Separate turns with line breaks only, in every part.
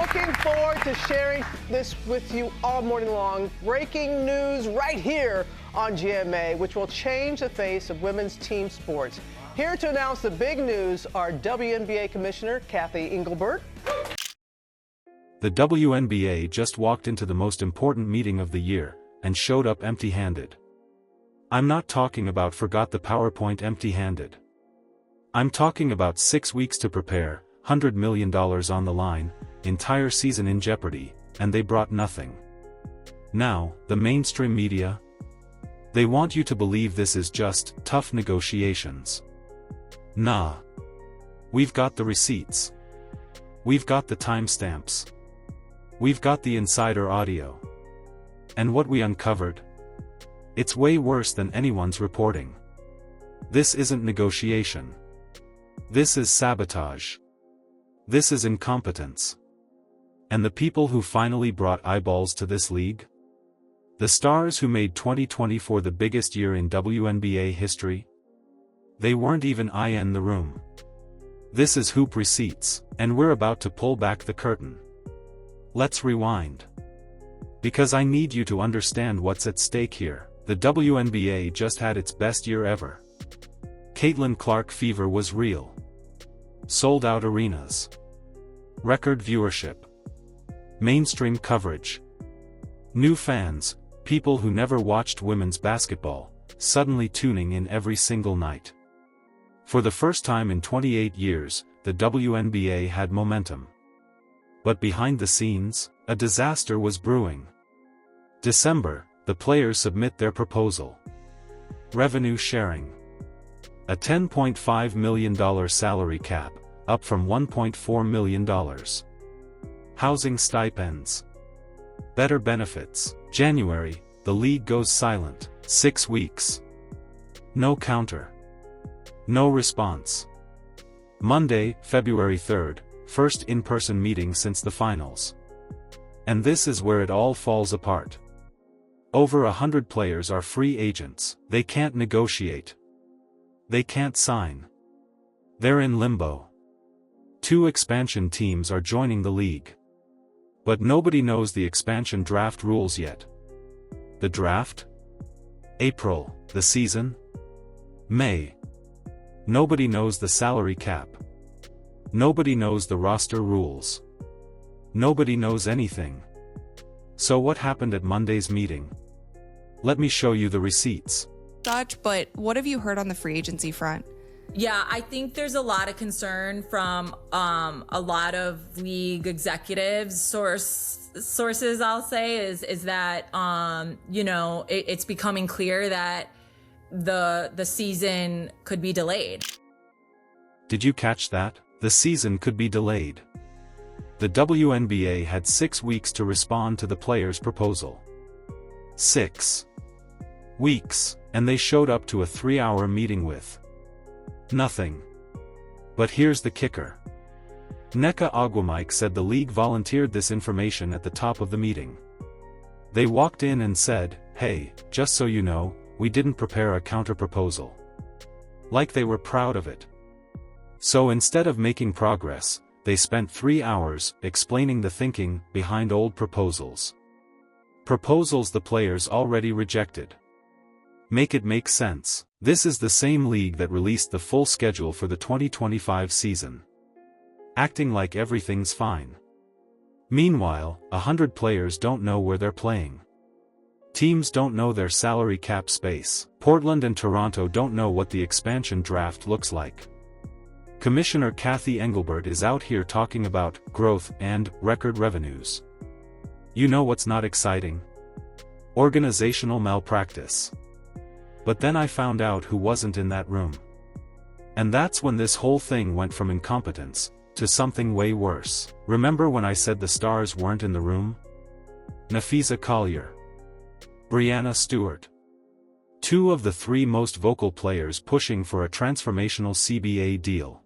looking forward to sharing this with you all morning long. Breaking news right here on GMA, which will change the face of women's team sports. Here to announce the big news are WNBA Commissioner Cathy Engelbert.
The WNBA just walked into the most important meeting of the year and showed up empty-handed. I'm not talking about forgot the PowerPoint empty-handed. I'm talking about 6 weeks to prepare, $100 million on the line, entire season in jeopardy, and they brought nothing. Now, the mainstream media? They want you to believe this is just tough negotiations. Nah. We've got the receipts. We've got the timestamps. We've got the insider audio. And what we uncovered? It's way worse than anyone's reporting. This isn't negotiation. This is sabotage. This is incompetence. And the people who finally brought eyeballs to this league? The stars who made 2024 the biggest year in WNBA history? They weren't even in the room. This is hoop receipts, and we're about to pull back the curtain. Let's rewind. Because I need you to understand what's at stake here. The WNBA just had its best year ever. CaitlinClark fever was real. Sold-out arenas. Record viewership. Mainstream coverage. New fans, people who never watched women's basketball, suddenly tuning in every single night. For the first time in 28 years, the WNBA had momentum. But behind the scenes, a disaster was brewing. December, the players submit their proposal. Revenue sharing. A $10.5 million salary cap, up from $1.4 million. Housing stipends. Better benefits. January, the league goes silent. 6 weeks. No counter. No response. Monday, February 3rd, first in-person meeting since the finals. And this is where it all falls apart. Over 100 players are free agents. They can't negotiate. They can't sign. They're in limbo. 2 expansion teams are joining the league. But nobody knows the expansion draft rules yet. The draft? April. The season? May. Nobody knows the salary cap. Nobody knows the roster rules. Nobody knows anything. So what happened at Monday's meeting? Let me show you the receipts.
But what have you heard on the free agency front?
Yeah, I think there's a lot of concern from a lot of league executives, sources I'll say, is that it's becoming clear that the season could be delayed.
Did you catch that? The season could be delayed. The WNBA had 6 weeks to respond to the players' proposal. 6 weeks, and they showed up to a 3-hour meeting with nothing. But here's the kicker. Nneka Ogwumike said the league volunteered this information at the top of the meeting. They walked in and said, "Hey, just so you know, we didn't prepare a counter-proposal." Like they were proud of it. So instead of making progress, they spent 3 hours explaining the thinking behind old proposals. Proposals the players already rejected. Make it make sense. This is the same league that released the full schedule for the 2025 season. Acting like everything's fine. Meanwhile, 100 players don't know where they're playing. Teams don't know their salary cap space. Portland and Toronto don't know what the expansion draft looks like. Commissioner Cathy Engelbert is out here talking about growth and record revenues. You know what's not exciting? Organizational malpractice. But then I found out who wasn't in that room. And that's when this whole thing went from incompetence to something way worse. Remember when I said the stars weren't in the room? Nafisa Collier. Brianna Stewart. 2 of the 3 most vocal players pushing for a transformational CBA deal.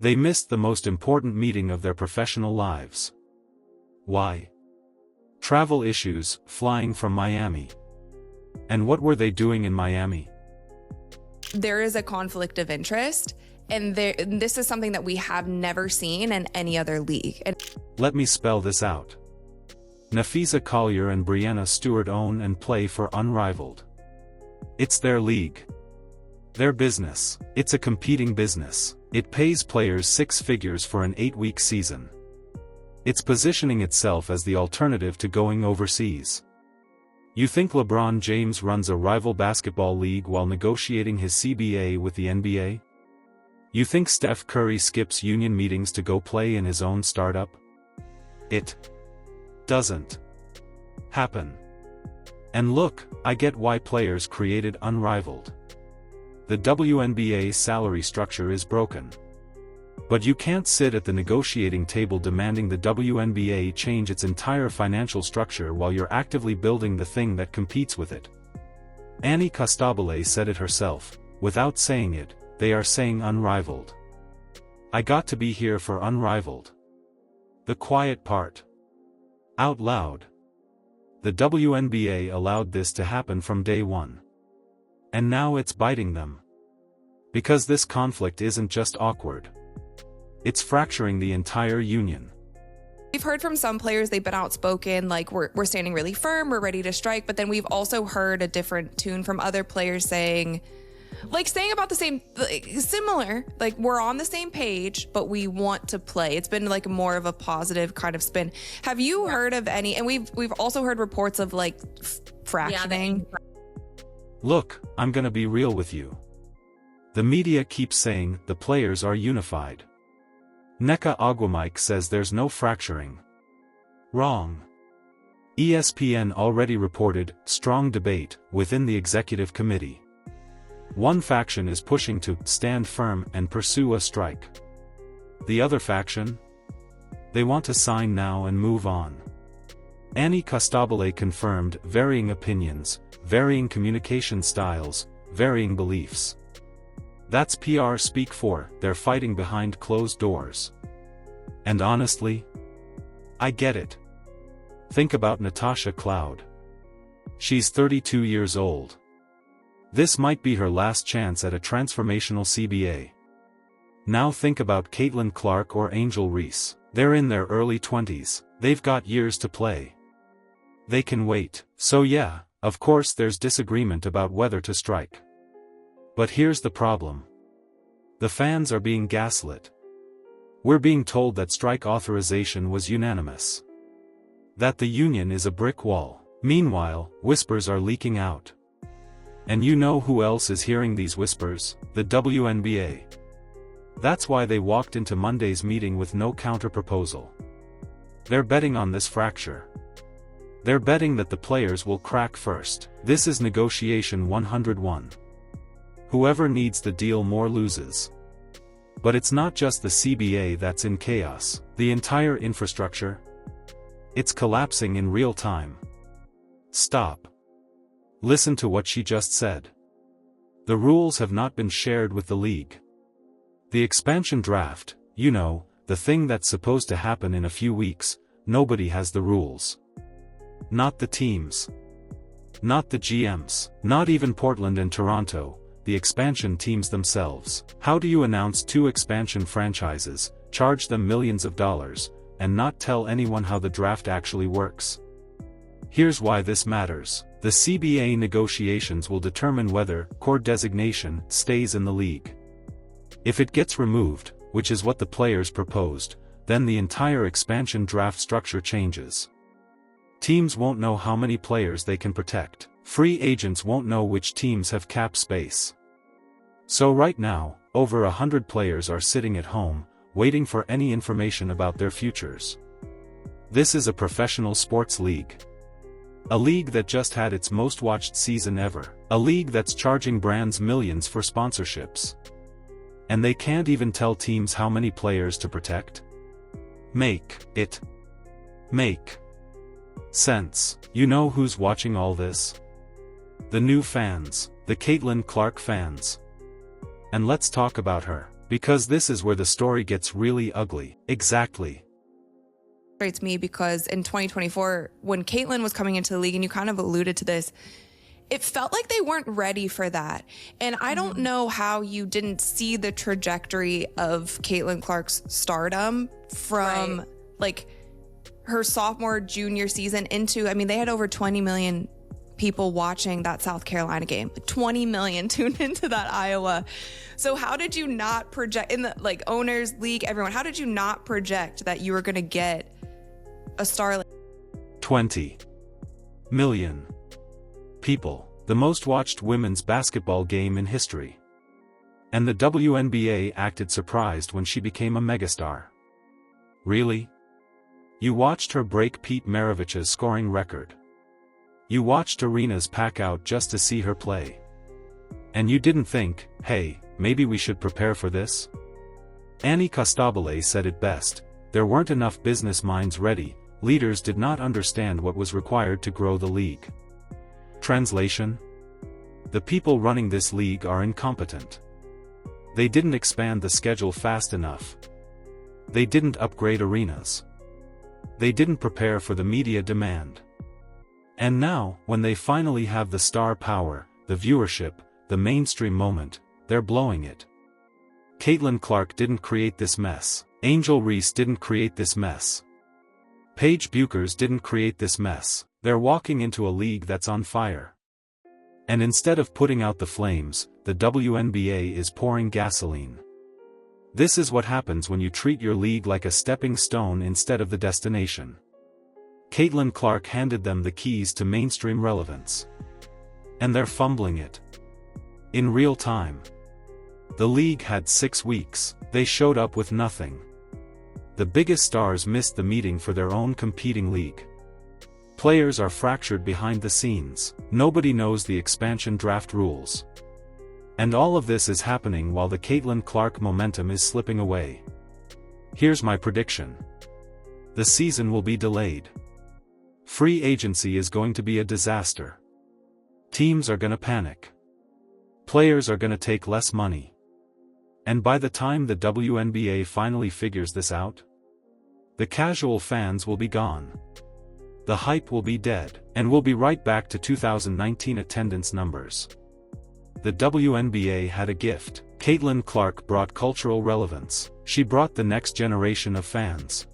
They missed the most important meeting of their professional lives. Why? Travel issues, flying from Miami. And what were they doing in Miami?
There is a conflict of interest, And this is something that we have never seen in any other league. And
let me spell this out. Nafisa Collier and Brianna Stewart own and play for Unrivaled. It's their league. Their business. It's a competing business. It pays players 6 figures for an 8-week season. It's positioning itself as the alternative to going overseas. You think LeBron James runs a rival basketball league while negotiating his CBA with the NBA? You think Steph Curry skips union meetings to go play in his own startup? It doesn't happen. And look, I get why players created Unrivaled. The WNBA salary structure is broken. But you can't sit at the negotiating table demanding the WNBA change its entire financial structure while you're actively building the thing that competes with it. Annie Costabile said it herself. Without saying it, they are saying Unrivaled. I got to be here for Unrivaled. The quiet part. Out loud. The WNBA allowed this to happen from day one. And now it's biting them. Because this conflict isn't just awkward. It's fracturing the entire union.
we've heard from some players, they've been outspoken, like we're standing really firm, we're ready to strike. But then we've also heard a different tune from other players saying about the same, similar, like we're on the same page, but we want to play. It's been like more of a positive kind of spin. Have you heard of any, and we've also heard reports of like fractioning.
Look, I'm gonna be real with you. The media keeps saying the players are unified. Nneka Ogwumike says there's no fracturing. Wrong. ESPN already reported strong debate within the executive committee. One faction is pushing to stand firm and pursue a strike. The other faction? They want to sign now and move on. Annie Costabile confirmed varying opinions, varying communication styles, varying beliefs. That's PR speak for, they're fighting behind closed doors. And honestly, I get it. Think about Natasha Cloud. She's 32 years old. This might be her last chance at a transformational CBA. Now think about CaitlinClark or Angel Reese. They're in their early 20s, they've got years to play. They can wait. So yeah, of course there's disagreement about whether to strike. But here's the problem. The fans are being gaslit. We're being told that strike authorization was unanimous. That the union is a brick wall. Meanwhile, whispers are leaking out. And you know who else is hearing these whispers? The WNBA. That's why they walked into Monday's meeting with no counter-proposal. They're betting on this fracture. They're betting that the players will crack first. This is negotiation 101. Whoever needs the deal more loses. But it's not just the CBA that's in chaos. The entire infrastructure. It's collapsing in real time. Stop. Listen to what she just said. The rules have not been shared with the league. The expansion draft, you know, the thing that's supposed to happen in a few weeks, nobody has the rules. Not the teams. Not the GMs. Not even Portland and Toronto, the expansion teams themselves. How do you announce 2 expansion franchises, charge them millions of dollars, and not tell anyone how the draft actually works? Here's why this matters. The CBA negotiations will determine whether core designation stays in the league. If it gets removed, which is what the players proposed, then the entire expansion draft structure changes. Teams won't know how many players they can protect. Free agents won't know which teams have cap space. So right now, over 100 players are sitting at home, waiting for any information about their futures. This is a professional sports league. A league that just had its most watched season ever. A league that's charging brands millions for sponsorships. And they can't even tell teams how many players to protect? Make sense. You know who's watching all this? The new fans, the CaitlinClark fans. And let's talk about her, because this is where the story gets really ugly. Exactly.
Frustrates me because in 2024, when Caitlin was coming into the league, and you kind of alluded to this, it felt like they weren't ready for that. And I don't know how you didn't see the trajectory of Caitlin Clark's stardom from like her sophomore, junior season into, I mean, they had over 20 million people watching that South Carolina game. 20 million tuned into that Iowa. So how did you not project in the like owners, league, everyone, how did you not project that you were going to get a star?
20 million people, the most watched women's basketball game in history. And the WNBA acted surprised when she became a megastar. Really? You watched her break Pete Maravich's scoring record. You watched arenas pack out just to see her play. And you didn't think, hey, maybe we should prepare for this? Annie Costabile said it best, there weren't enough business minds ready, leaders did not understand what was required to grow the league. Translation? The people running this league are incompetent. They didn't expand the schedule fast enough. They didn't upgrade arenas. They didn't prepare for the media demand. And now, when they finally have the star power, the viewership, the mainstream moment, they're blowing it. Caitlin Clark didn't create this mess. Angel Reese didn't create this mess. Paige Buchers didn't create this mess. They're walking into a league that's on fire. And instead of putting out the flames, the WNBA is pouring gasoline. This is what happens when you treat your league like a stepping stone instead of the destination. Caitlin Clark handed them the keys to mainstream relevance. And they're fumbling it. In real time. The league had 6 weeks, they showed up with nothing. The biggest stars missed the meeting for their own competing league. Players are fractured behind the scenes, nobody knows the expansion draft rules. And all of this is happening while the Caitlin Clark momentum is slipping away. Here's my prediction. The season will be delayed. Free agency is going to be a disaster. Teams are gonna panic. Players are gonna take less money. And by the time the WNBA finally figures this out, the casual fans will be gone. The hype will be dead, and we'll be right back to 2019 attendance numbers. The WNBA had a gift. Caitlin Clark brought cultural relevance. She brought the next generation of fans.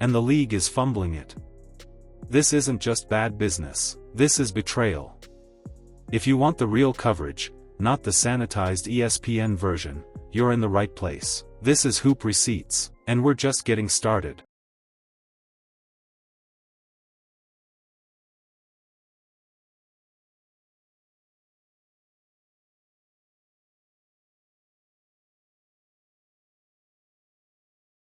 And the league is fumbling it. This isn't just bad business, this is betrayal. If you want the real coverage, not the sanitized ESPN version, you're in the right place. This is Hoop Receipts, and we're just getting started.